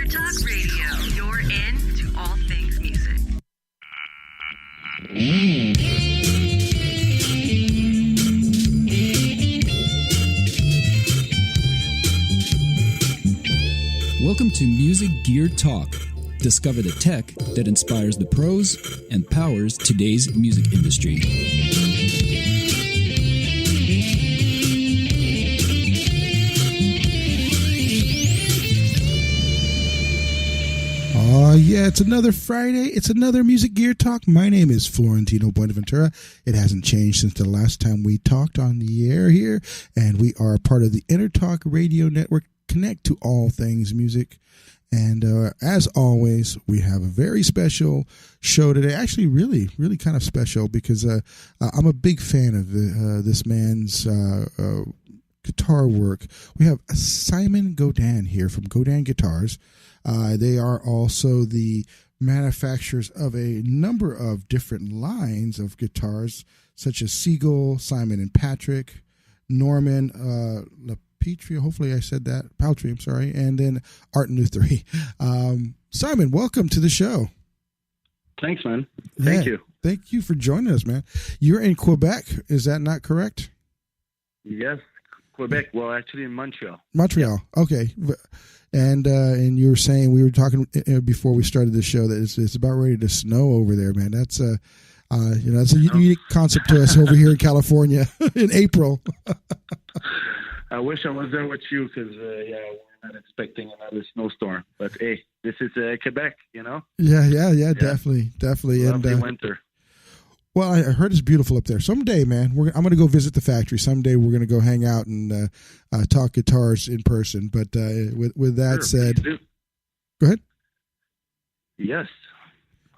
Talk Radio, you're in to all things music. Welcome to Music Gear Talk. Discover the tech that inspires the pros and powers today's music industry. Yeah, it's another Friday. It's another Music Gear Talk. My name is Florentino Buenaventura. It hasn't changed since the last time we talked on the air here, and we are part of the Intertalk Radio Network. Connect to all things music. And as always, we have a very special show today. Actually, really kind of special because I'm a big fan of this man's guitar work. We have Simon Godin here from Godin Guitars. They are also the manufacturers of a number of different lines of guitars, such as Seagull, Simon and Patrie, Norman, LaPatrie, hopefully I said that, Patrie, I'm sorry, and then Art Lutherie. Simon, welcome to the show. Thanks, man. Thank you. Thank you for joining us, man. You're in Quebec, is that not correct? Yes, Quebec. Well, actually in Montreal. Montreal, okay. And you were saying, we were talking before we started the show, that it's about ready to snow over there, man. That's that's a unique concept to us over here in California in April. I wish I was there with you because, we're not expecting another snowstorm. But, hey, this is Quebec, you know? Yeah, definitely. Lovely winter. Well, I heard it's beautiful up there. Someday, man, I'm going to go visit the factory. Someday we're going to go hang out and talk guitars in person. But with that said, go ahead. Yes.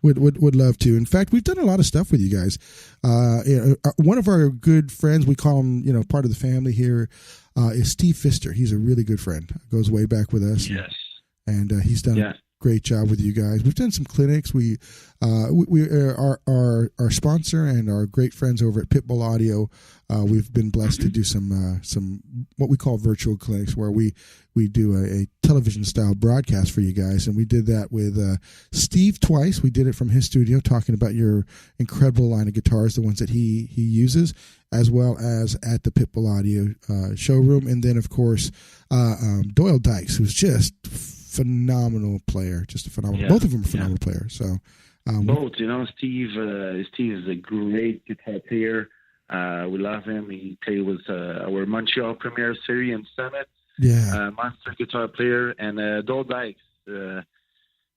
Would love to. In fact, we've done a lot of stuff with you guys. One of our good friends, we call him, part of the family here, is Steve Pfister. He's a really good friend. Goes way back with us. Yes. And he's done a great job with you guys. We've done some clinics. We our sponsor and our great friends over at Pitbull Audio. We've been blessed to do some what we call virtual clinics, where we do a television style broadcast for you guys, and we did that with Steve twice. We did it from his studio, talking about your incredible line of guitars, the ones that he uses, as well as at the Pitbull Audio showroom, and then of course Doyle Dykes, who's just phenomenal player, just a phenomenal. Both of them are phenomenal players. So both, Steve is a great guitar player. We love him. He played with our Montreal Premier Series and Summit. Master guitar player. And Doyle Dykes,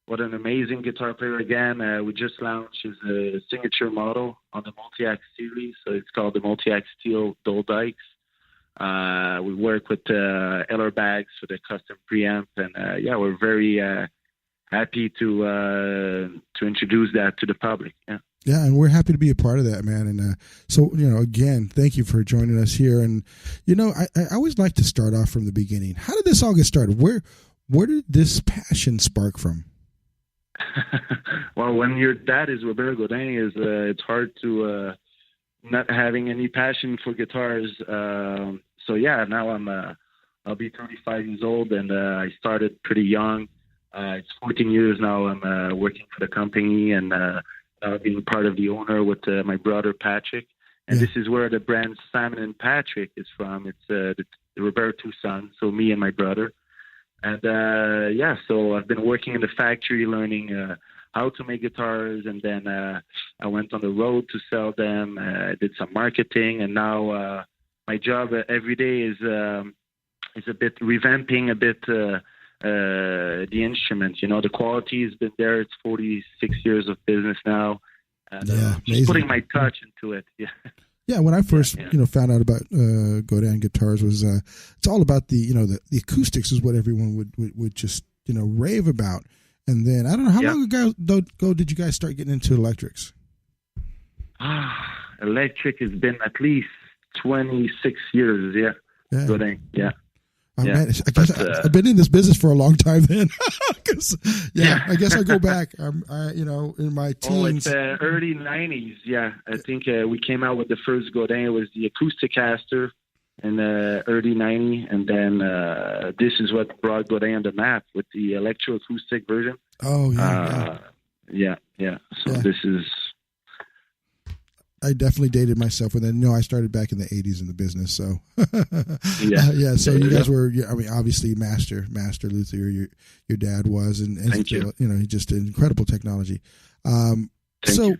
what an amazing guitar player again. We just launched his signature model on the Multi-Axe series. So it's called the Multi-Axe Steel Doyle Dykes. We work with Eller bags for the custom preamp, and we're very happy to introduce that to the public. Yeah, and we're happy to be a part of that, man. And so, again, thank you for joining us here. And I always like to start off from the beginning. How did this all get started? Where did this passion spark from? Well, when your dad is Robert Godin, it's hard to not having any passion for guitars. Now I'll be 35 years old, and I started pretty young. It's 14 years now I'm working for the company, and being part of the owner with my brother Patrie. And this is where the brand Simon and Patrie is from. It's the Robert two sons, so me and my brother. And so I've been working in the factory learning how to make guitars, and then I went on the road to sell them. I did some marketing, and now my job every day is a bit revamping the instrument. The quality has been there. It's 46 years of business now, and just putting my touch into it. Yeah, when I first found out about Godin guitars, was it's all about the acoustics is what everyone would just rave about. And then, I don't know, how long ago did you guys start getting into electrics? Electric has been at least 26 years, Godin, Man, I guess I've been in this business for a long time then. I guess I go back, in my teens. It's early 90s, I think we came out with the first Godin. It was the acoustic caster. in early 90, and then this is what brought Godin on the map with the electroacoustic version. Oh, yeah. So this is... I definitely dated myself with it. No, I started back in the 80s in the business, so So you guys were, I mean, obviously master luthier. Your dad was, and Thank you. Just incredible technology. Thank you.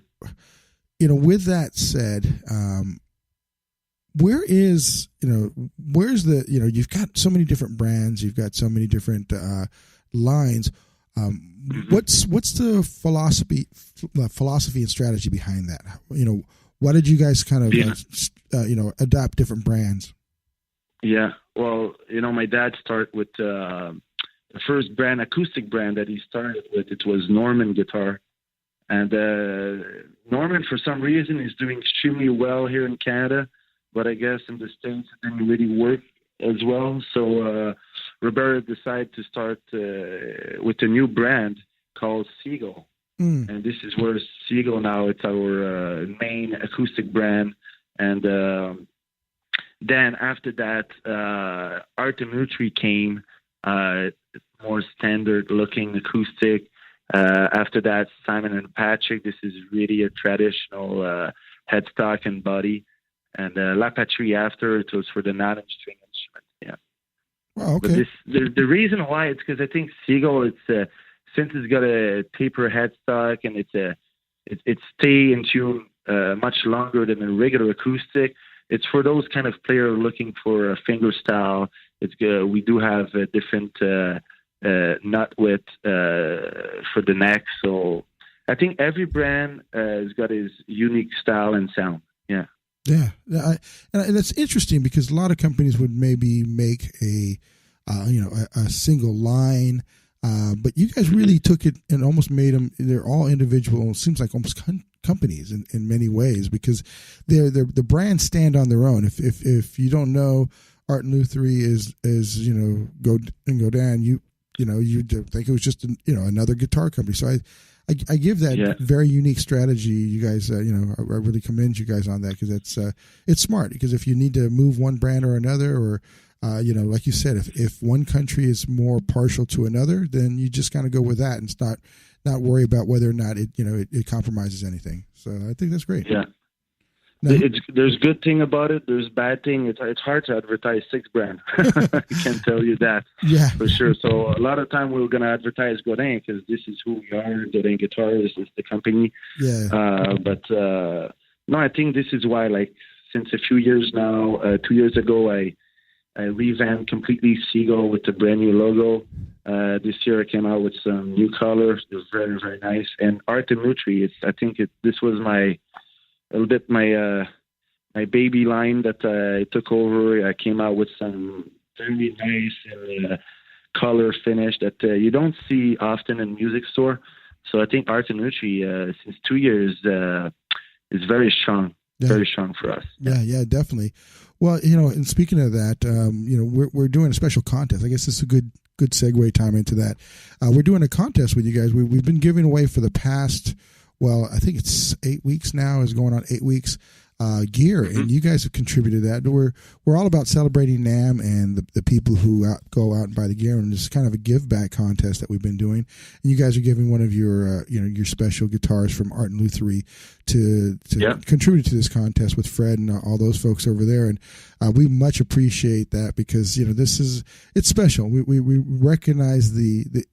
With that said, where's the, you've got so many different brands, you've got so many different lines. What's the philosophy and strategy behind that? Why did you guys kind of, adopt different brands? Yeah. Well, my dad started with the first acoustic brand that he started with. It was Norman Guitar. And Norman, for some reason, is doing extremely well here in Canada. But I guess in the States, it didn't really work as well. So Roberta decided to start with a new brand called Seagull. And this is where Seagull now, it's our main acoustic brand. And then after that, Art Lutherie came, more standard looking acoustic. After that, Simon and Patrie. This is really a traditional headstock and body. And LaPatrie after, it was for the non-string instrument. Yeah. Oh, okay. But the reason why, it's because I think Seagull, since it's got a taper headstock and it stay in tune much longer than a regular acoustic. It's for those kind of players looking for a finger style. We do have a different nut width for the neck. So I think every brand has got his unique style and sound. Yeah. Yeah, and that's interesting because a lot of companies would maybe make a single line. But you guys really took it and almost made them, they're all individual, it seems like almost companies in many ways, because the brands stand on their own. If you don't know, Art Lutherie is Godin, you think it was just another guitar company. So I give that very unique strategy. You guys, I really commend you guys on that, because it's smart, because if you need to move one brand or another, or like you said, if one country is more partial to another, then you just kind of go with that and not worry about whether or not it compromises anything. So I think that's great. Yeah. There's good thing about it. There's bad thing. It's hard to advertise 6 brands. I can tell you that. Yeah, for sure. So a lot of time we're going to advertise Godin because this is who we are. Godin Guitar, this is the company. Yeah. But no, I think this is why. Like since a few years now, 2 years ago, I revamped completely Seagull with a brand new logo. This year I came out with some new colors. They're very, very nice. And Art Lutherie, this was my baby line that I took over. I came out with some very nice color finish that you don't see often in music store. So I think Art Lutherie since 2 years is very strong. Yeah. Very strong for us. Yeah, definitely. Well, and speaking of that, we're doing a special contest. I guess this is a good segue time into that. We're doing a contest with you guys. We've been giving away for the past, well, I think it's 8 weeks now. Is going on 8 weeks. Gear, and you guys have contributed to that. We're all about celebrating NAMM and the people who go out and buy the gear, and it's kind of a give back contest that we've been doing. And you guys are giving one of your your special guitars from Art Lutherie to contribute to this contest with Fred and all those folks over there. And we much appreciate that, because it's special. We recognize the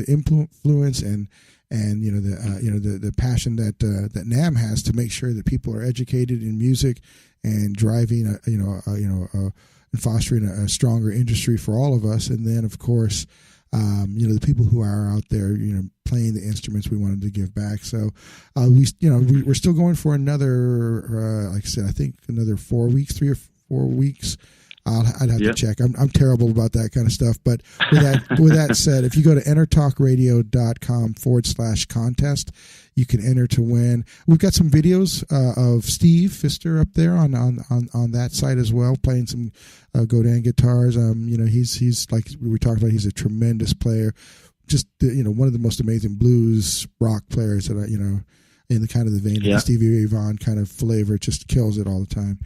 influence and the passion that NAMM has to make sure that people are educated in music and driving and fostering a stronger industry for all of us. And then of course the people who are out there playing the instruments, we wanted to give back. So we're still going for another like I said, I think another 4 weeks, 3 or 4 weeks. I'd have to check. I'm terrible about that kind of stuff. But with that said, if you go to entertalkradio.com/contest, you can enter to win. We've got some videos of Steve Pfister up there on that site as well, playing some Godin guitars. He's like we talked about. He's a tremendous player. Just one of the most amazing blues rock players that in the kind of the vein of the Stevie Ray Vaughan kind of flavor. Just kills it all the time.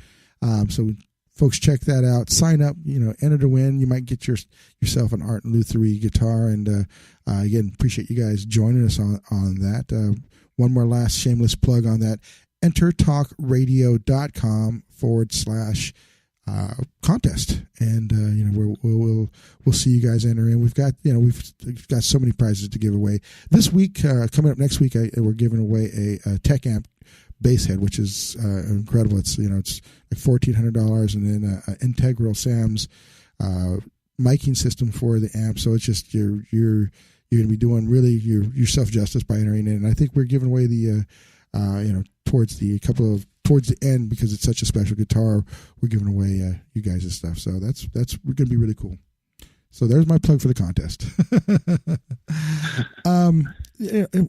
So folks, check that out. Sign up, enter to win. You might get yourself an Art Lutherie guitar. And again, appreciate you guys joining us on that. One more last shameless plug on that. entertalkradio.com/contest, and we'll see you guys enter in. We've got so many prizes to give away this week. Coming up next week, we're giving away a tech amp bass head, which is incredible. It's it's like $1,400, and then an integral Sam's miking system for the amp. So it's just you're going to be doing really yourself justice by entering in. And I think we're giving away the towards the end, because it's such a special guitar, we're giving away you guys' stuff. So that's going to be really cool. So there's my plug for the contest.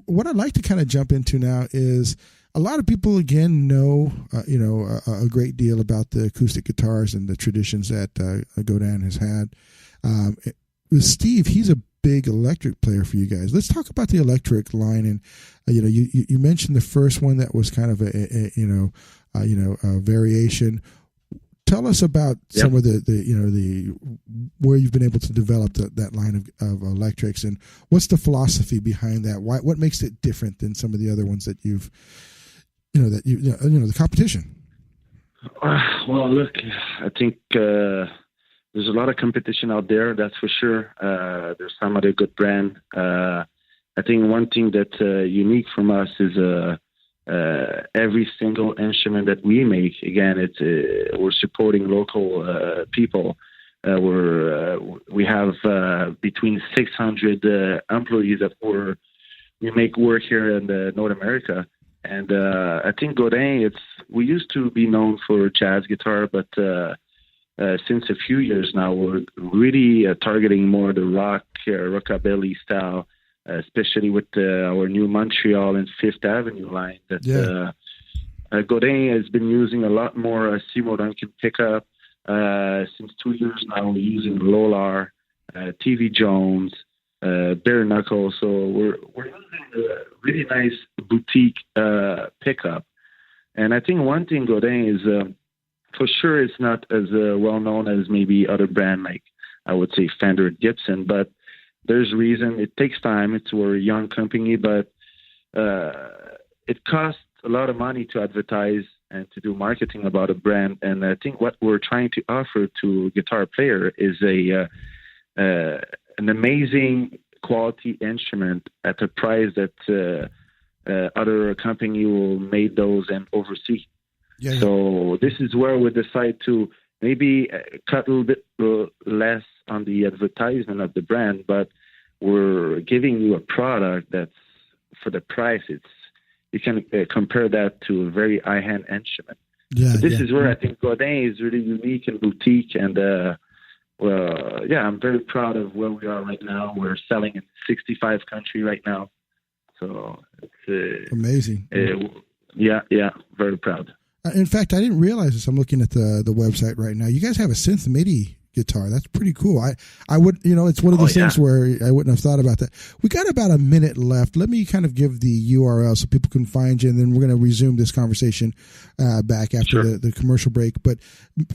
What I'd like to kind of jump into now is a lot of people, again, know a great deal about the acoustic guitars and the traditions that Godin has had. With Steve, he's a big electric player for you guys. Let's talk about the electric line. And you mentioned the first one that was kind of a variation. Tell us about some of the where you've been able to develop that line of electrics, and what's the philosophy behind that? What makes it different than some of the other ones that you've the competition? Well, look, I think there's a lot of competition out there, that's for sure. There's some other good brand. I think one thing that's unique from us is every single instrument that we make. Again, we're supporting local people. We have between 600 employees that we make work here in North America. And I think Godin, we used to be known for jazz guitar, but since a few years now, we're really targeting more the rockabilly style, especially with our new Montreal and Fifth Avenue line. Godin has been using a lot more Seymour Duncan pickup. Since 2 years now, we're using Lolar, TV Jones, bare knuckle. So we're using a really nice boutique pickup. And I think one thing Godin is, for sure, it's not as well known as maybe other brand like, I would say, Fender, Gibson, but there's reason. It takes time. We're a young company, but it costs a lot of money to advertise and to do marketing about a brand. And I think what we're trying to offer to a guitar player is an amazing quality instrument at a price that other company will make those and oversee. Yeah. So this is where we decide to maybe cut a little bit less on the advertisement of the brand, but we're giving you a product that's, for the price, you can compare that to a very high-end instrument. Yeah, so this is where I think Godin is really unique and boutique, and I'm very proud of where we are right now. We're selling in 65 countries right now, so it's amazing. Very proud. In fact, I didn't realize this. I'm looking at the website right now. You guys have a synth MIDI guitar. That's pretty cool. I would, it's one of those things where I wouldn't have thought about that. We got about a minute left. Let me kind of give the URL so people can find you, and then we're going to resume this conversation back after the commercial break. But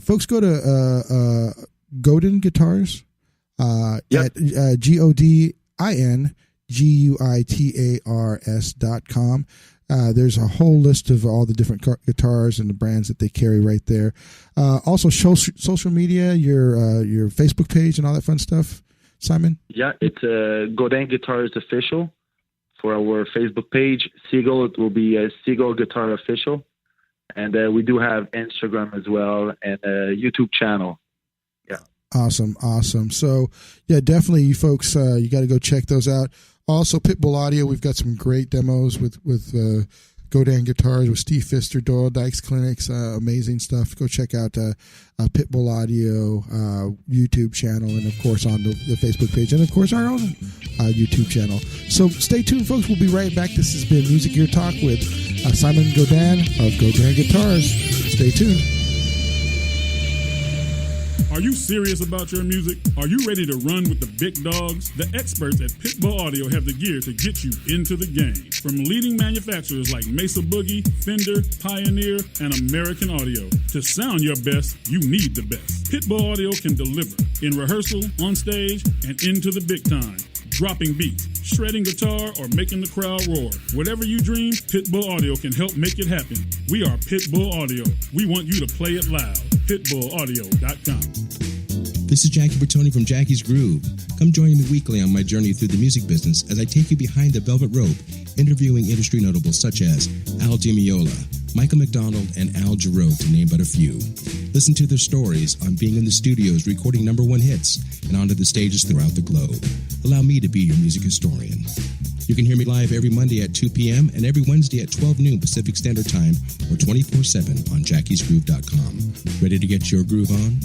folks, go to Godin Guitars at GODINGUITARS.com. There's a whole list of all the different guitars and the brands that they carry right there. Also, social media, your Facebook page and all that fun stuff, Simon? Yeah, it's Godin Guitars Official for our Facebook page. Seagull, it will be Seagull Guitar Official. And we do have Instagram as well and a YouTube channel. Yeah. Awesome. So, yeah, definitely, you folks, you got to go check those out. Also, Pitbull Audio, we've got some great demos with Godin guitars with Steve Pfister, Doyle Dykes Clinics, amazing stuff. Go check out Pitbull Audio YouTube channel, and of course on the Facebook page, and of course our own YouTube channel. So stay tuned, folks. We'll be right back. This has been Music Gear Talk with Simon Godin of Godin Guitars. Stay tuned. Are you serious about your music? Are you ready to run with the big dogs? The experts at Pitbull Audio have the gear to get you into the game. From leading manufacturers like Mesa Boogie, Fender, Pioneer, and American Audio. To sound your best, you need the best. Pitbull Audio can deliver in rehearsal, on stage, and into the big time. Dropping beats, shredding guitar, or making the crowd roar. Whatever you dream, Pitbull Audio can help make it happen. We are Pitbull Audio. We want you to play it loud. PitbullAudio.com. This is Jackie Bertoni from Jackie's Groove. Come join me weekly on my journey through the music business as I take you behind the velvet rope, interviewing industry notables such as Al Di Meola, Michael McDonald, and Al Jarreau, to name but a few. Listen to their stories on being in the studios recording #1 hits and onto the stages throughout the globe. Allow me to be your music historian. You can hear me live every Monday at 2 p.m. and every Wednesday at 12 noon Pacific Standard Time or 24/7 on jackiesgroove.com. Ready to get your groove on?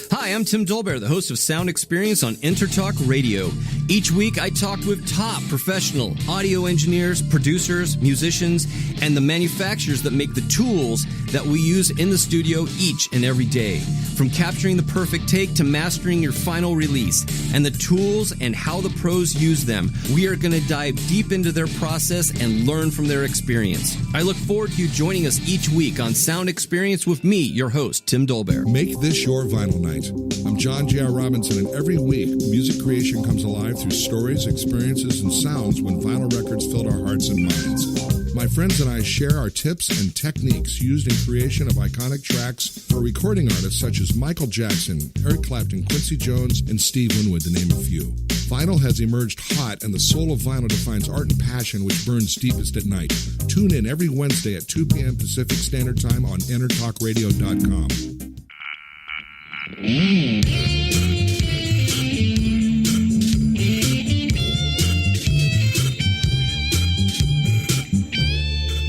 Hi, I'm Tim Dolbear, the host of Sound Experience on Intertalk Radio. Each week, I talk with top professional audio engineers, producers, musicians, and the manufacturers that make the tools that we use in the studio each and every day. From capturing the perfect take to mastering your final release, and the tools and how the pros use them, we are going to dive deep into their process and learn from their experience. I look forward to you joining us each week on Sound Experience with me, your host, Tim Dolbear. Make this your vinyl night. I'm John J.R. Robinson, and every week, music creation comes alive through stories, experiences, and sounds when vinyl records filled our hearts and minds. My friends and I share our tips and techniques used in creation of iconic tracks for recording artists such as Michael Jackson, Eric Clapton, Quincy Jones, and Steve Winwood, to name a few. Vinyl has emerged hot, and the soul of vinyl defines art and passion which burns deepest at night. Tune in every Wednesday at 2 p.m. Pacific Standard Time on intertalkradio.com.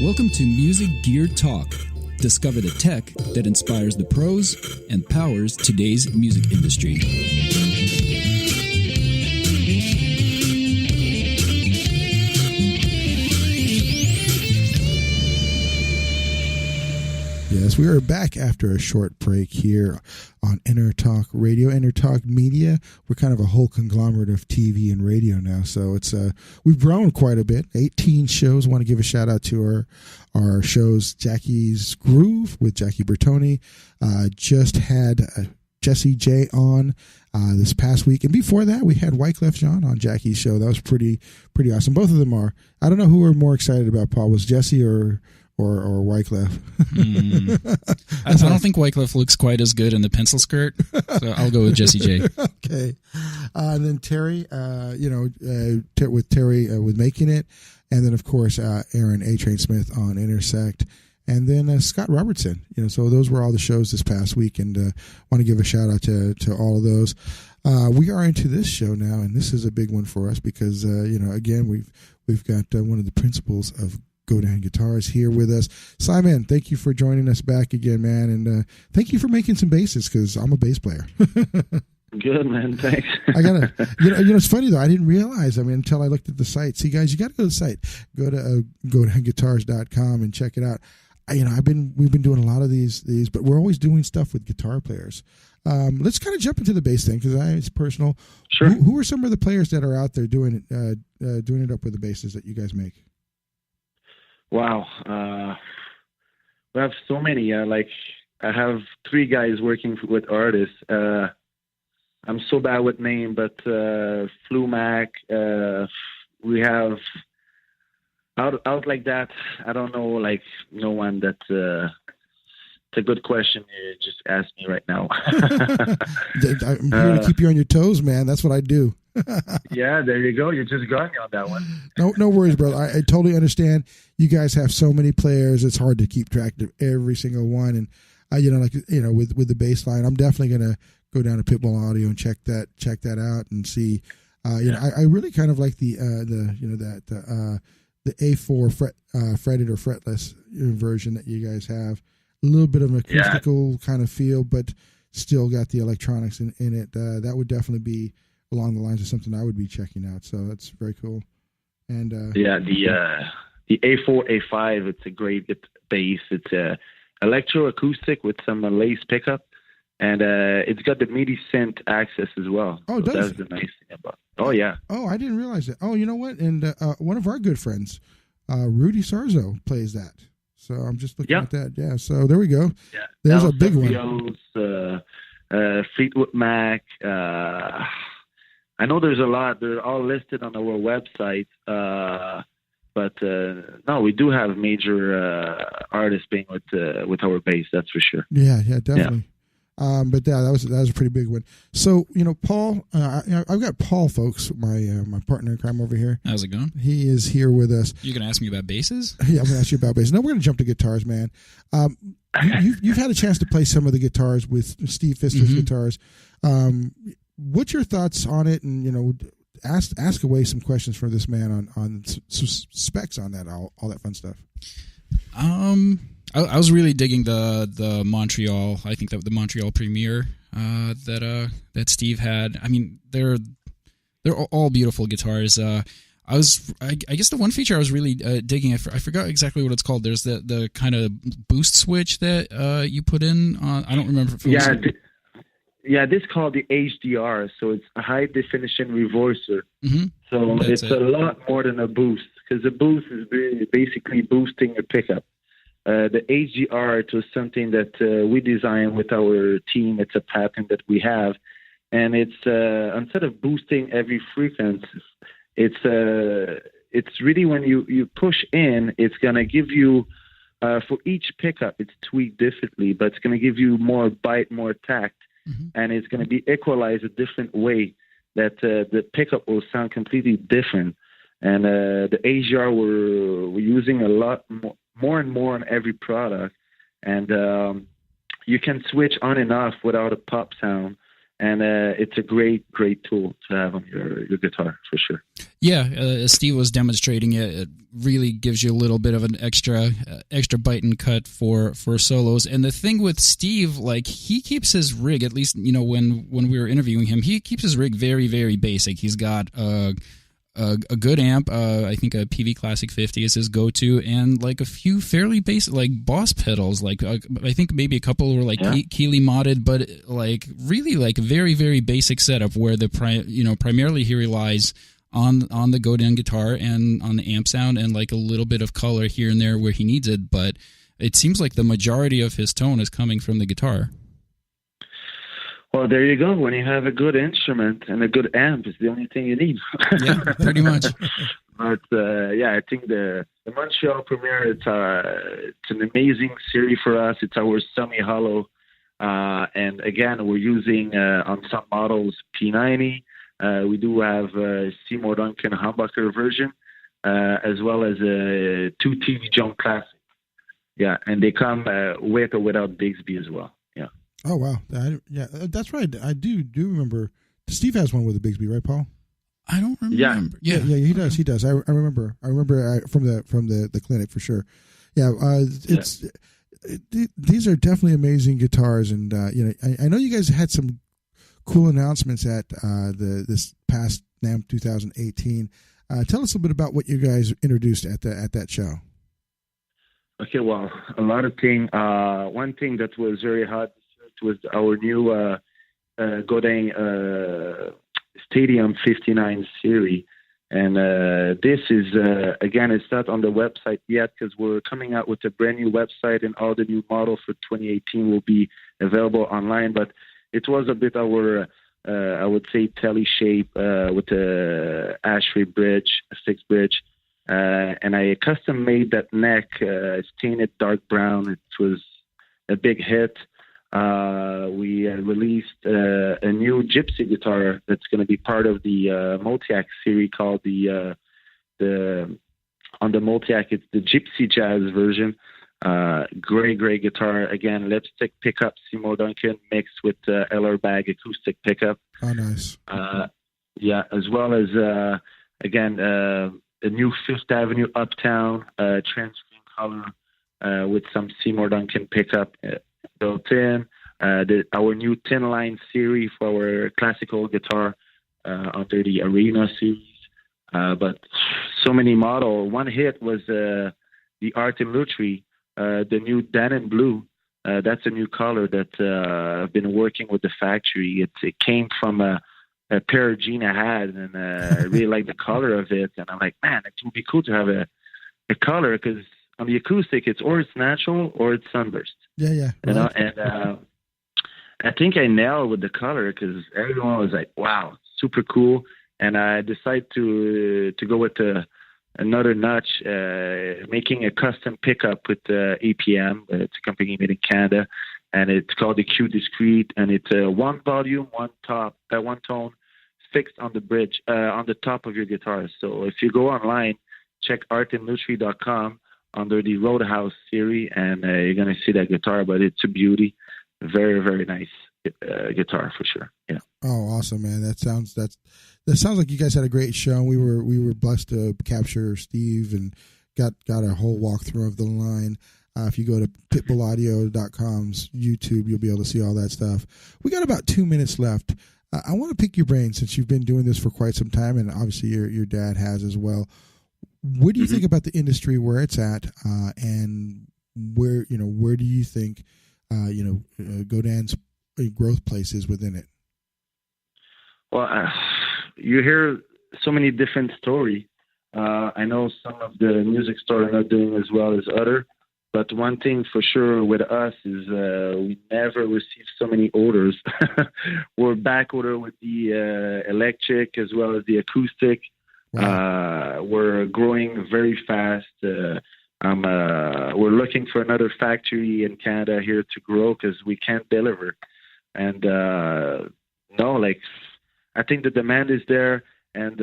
Welcome to Music Gear Talk. Discover the tech that inspires the pros and powers today's music industry. Yes, we are back after a short break here on Intertalk Radio, Intertalk Media. We're kind of a whole conglomerate of TV and radio now, so it's we've grown quite a bit. 18 shows. I want to give a shout out to our shows, Jackie's Groove with Jackie Bertoni. Just had Jesse J on this past week, and before that we had Wyclef Jean on Jackie's show. That was pretty awesome. Both of them are. I don't know who we're more excited about, Paul. Was Jesse or Wyclef? I don't think Wyclef looks quite as good in the pencil skirt, so I'll go with Jesse J. Okay. And then Terry, with Terry with Making It, and then of course Aaron A-Train Smith on Intersect, and then Scott Robertson. So those were all the shows this past week, and want to give a shout out to all of those. We are into this show now, and this is a big one for us because again we've got one of the principals of Godin Guitars here with us. Simon, thank you for joining us back again, man, and thank you for making some basses because I'm a bass player. Good, man. Thanks. I gotta, it's funny though. I didn't realize. Until I looked at the site. See, guys, you got to go to the site. Go to guitar..com and check it out. We've been doing a lot of these, but we're always doing stuff with guitar players. Let's kind of jump into the bass thing because it's personal. Sure. Who are some of the players that are out there doing it up with the basses that you guys make? Wow. We have so many. I have 3 guys working with artists. I'm so bad with name, but Flumac. We have out like that. I don't know, no one that. It's a good question. You just asked me right now. I'm here to keep you on your toes, man. That's what I do. Yeah, there you go. You just got me on that one. No worries, brother. I totally understand. You guys have so many players. It's hard to keep track of every single one. And with the bass line, I'm definitely gonna go down to Pitbull Audio and check that out and see. I really kind of like the A4 fretted or fretless version that you guys have. A little bit of an acoustical kind of feel, but still got the electronics in it. That would definitely be along the lines of something I would be checking out. So that's very cool. And the A4, A5, it's a great bass. It's a electroacoustic with some lace pickup. And it's got the MIDI synth access as well. Oh, so does that's the nice thing about it. Oh, yeah. Oh, I didn't realize that. Oh, you know what? And one of our good friends, Rudy Sarzo, plays that. So I'm just looking at that. Yeah, so there we go. Yeah. There's a big one. Fleetwood Mac. I know there's a lot. They're all listed on our website. But no, we do have major artists being with our bass. That's for sure. Yeah, definitely. Yeah. But that was a pretty big one. So Paul, I've got Paul, folks, my partner in crime over here. How's it going? He is here with us. You gonna ask me about basses? Yeah, I'm gonna ask you about basses. No, we're gonna jump to guitars, man. You've had a chance to play some of the guitars with Steve Pfister's guitars. What's your thoughts on it? And ask away some questions for this man on some specs on that, all that fun stuff. I was really digging the Montreal. I think that the Montreal Premier that Steve had. I mean, they're all beautiful guitars. I guess the one feature I was really digging. I forgot exactly what it's called. There's the kind of boost switch that you put in. I don't remember. If it was this is called the HDR. So it's a high definition reverser. So That's it's a lot more than a boost, because a boost is basically boosting a pickup. The HDR, it was something that we designed with our team. It's a patent that we have. And it's instead of boosting every frequency, it's really when you push in, it's going to give you, for each pickup, it's tweaked differently, but it's going to give you more bite, more tact. And it's going to be equalized a different way that the pickup will sound completely different. And the HDR we're using a lot more and more on every product. And you can switch on and off without a pop sound. And it's a great tool to have on your guitar, for sure. Yeah, as Steve was demonstrating it really gives you a little bit of an extra bite and cut for solos. And the thing with Steve, like, he keeps his rig, at least when we were interviewing him, he keeps his rig very, very basic. He's got a good amp, I think a PV Classic 50 is his go-to, and like a few fairly basic, like Boss pedals, like I think maybe a couple were like Keeley modded, but like really like very, very basic setup where primarily he relies on the Godin guitar and on the amp sound and like a little bit of color here and there where he needs it, but it seems like the majority of his tone is coming from the guitar. Well, there you go. When you have a good instrument and a good amp, it's the only thing you need. Yeah, pretty much. But I think the Montreal Premier, it's an amazing series for us. It's our semi-hollow, and again, we're using on some models P90. We do have Seymour Duncan humbucker version, as well as 2 TV Jones Classic. Yeah, and they come with or without Bigsby as well. Yeah. Oh wow, that's right. I do remember. Steve has one with a Bigsby, right, Paul? I don't remember. Yeah, he does. He does. I remember. From the clinic for sure. Yeah, these are definitely amazing guitars, and I know you guys had some cool announcements at this past NAMM 2018. Tell us a bit about what you guys introduced at that show. Okay, well, a lot of things. One thing that was very hot was our new Godin Stadium 59 series. And this is, again, it's not on the website yet because we're coming out with a brand new website, and all the new models for 2018 will be available online. But it was a bit our, I would say, telly shape with a ashtray bridge, a fixed bridge. And I custom made that neck, stained it dark brown. It was a big hit. We released a new gypsy guitar that's going to be part of the Multiac series called on the Multiac, it's the Gypsy Jazz version. Great guitar. Again, lipstick pickup, Seymour Duncan mixed with LR bag acoustic pickup. Oh, nice. As well as, again, a new Fifth Avenue Uptown transcreen color with some Seymour Duncan pickup built in. Our new Tin Line series for our classical guitar under the Arena series. But so many models. One hit was the Art Lutherie, the new Denim Blue. That's a new color that I've been working with the factory. It came from a pair of jeans I had, and I really like the color of it. And I'm like, man, it would be cool to have a color, because on the acoustic, it's natural or it's sunburst. Yeah. You know, and I think I nailed with the color, because everyone was like, wow, super cool. And I decided to go with another notch, making a custom pickup with APM. It's a company made in Canada, and it's called the Q Discreet, and it's one volume, one tone fixed on the bridge, on the top of your guitar. So if you go online, check artandlutherie.com under the Roadhouse series, and you're going to see that guitar, but it's a beauty. Very, very nice guitar for sure. Yeah. Oh, awesome, man. That sounds like you guys had a great show. We were blessed to capture Steve and got a whole walkthrough of the line. If you go to pitbullaudio.com's YouTube, you'll be able to see all that stuff. We got about 2 minutes left. I want to pick your brain, since you've been doing this for quite some time, and obviously your dad has as well. What do you think about the industry, where it's at, and where do you think Godin's growth place is within it? Well, you hear so many different stories. I know some of the music stores are not doing as well as other, but one thing for sure with us is we never receive so many orders. We're back order with the electric as well as the acoustic. Wow. We're growing very fast. We're looking for another factory in Canada here to grow, because we can't deliver. And I think the demand is there, and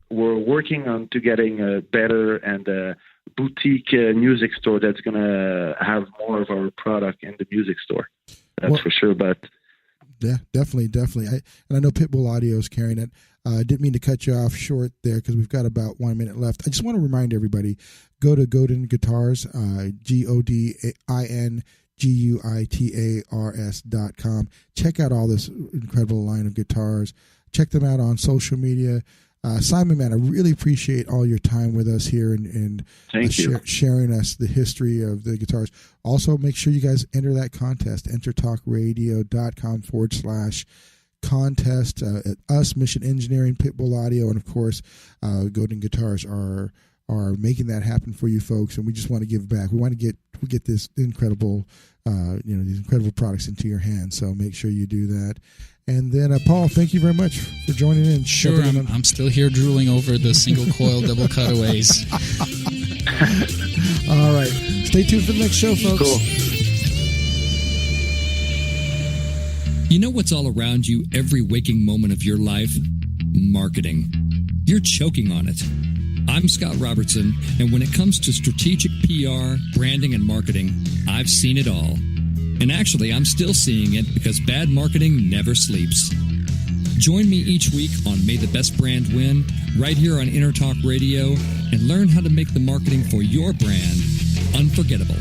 we're working on to getting a better and boutique music store that's going to have more of our product in the music store. That's for sure. But yeah, definitely. I know Pitbull Audio is carrying it. I didn't mean to cut you off short there, because we've got about 1 minute left. I just want to remind everybody, go to Godin Guitars, GODINGUITARS.com. Check out all this incredible line of guitars. Check them out on social media. Simon, man, I really appreciate all your time with us here and sharing us the history of the guitars. Also, make sure you guys enter that contest, entertalkradio.com/contest. At us, Mission Engineering, Pitbull Audio, and of course, Godin Guitars are making that happen for you folks. And we just want to give back. We want to get this incredible, these incredible products into your hands. So make sure you do that. And then, Paul, thank you very much for joining in. Sure, I'm still here drooling over the single coil double cutaways. All right. Stay tuned for the next show, folks. Cool. You know what's all around you every waking moment of your life? Marketing. You're choking on it. I'm Scott Robertson, and when it comes to strategic PR, branding, and marketing, I've seen it all. And actually, I'm still seeing it, because bad marketing never sleeps. Join me each week on May the Best Brand Win, right here on Intertalk Radio, and learn how to make the marketing for your brand unforgettable.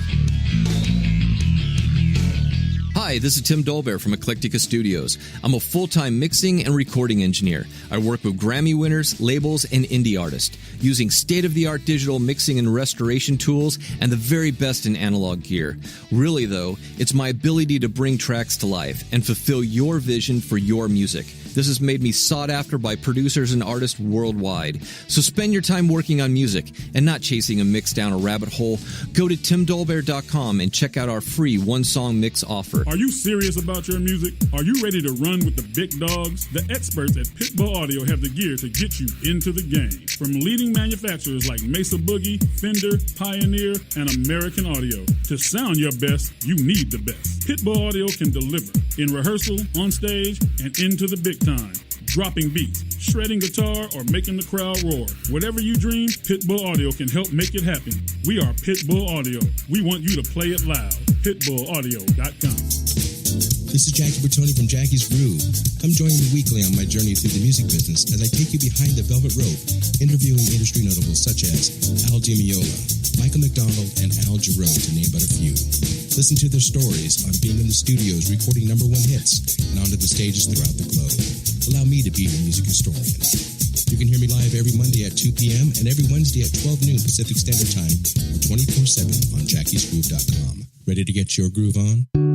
Hi, this is Tim Dolbear from Eclectica Studios. I'm a full-time mixing and recording engineer. I work with Grammy winners, labels, and indie artists, using state-of-the-art digital mixing and restoration tools and the very best in analog gear. Really, though, it's my ability to bring tracks to life and fulfill your vision for your music. This has made me sought after by producers and artists worldwide. So spend your time working on music and not chasing a mix down a rabbit hole. Go to timdolbear.com and check out our free one-song mix offer. Are you serious about your music? Are you ready to run with the big dogs? The experts at Pitbull Audio have the gear to get you into the game. From leading manufacturers like Mesa Boogie, Fender, Pioneer, and American Audio. To sound your best, you need the best. Pitbull Audio can deliver in rehearsal, on stage, and into the big time. Dropping beats, shredding guitar, or making the crowd roar. Whatever you dream, Pitbull Audio can help make it happen. We are Pitbull Audio. We want you to play it loud. PitbullAudio.com. This is Jackie Bertoni from Jackie's Groove. Come join me weekly on my journey through the music business as I take you behind the velvet rope, interviewing industry notables such as Al DiMeola, Michael McDonald, and Al Jarreau, to name but a few. Listen to their stories on being in the studios recording #1 hits and onto the stages throughout the globe. Allow me to be your music historian. You can hear me live every Monday at 2 p.m. and every Wednesday at 12 noon Pacific Standard Time or 24/7 on jackiesgroove.com. Ready to get your groove on?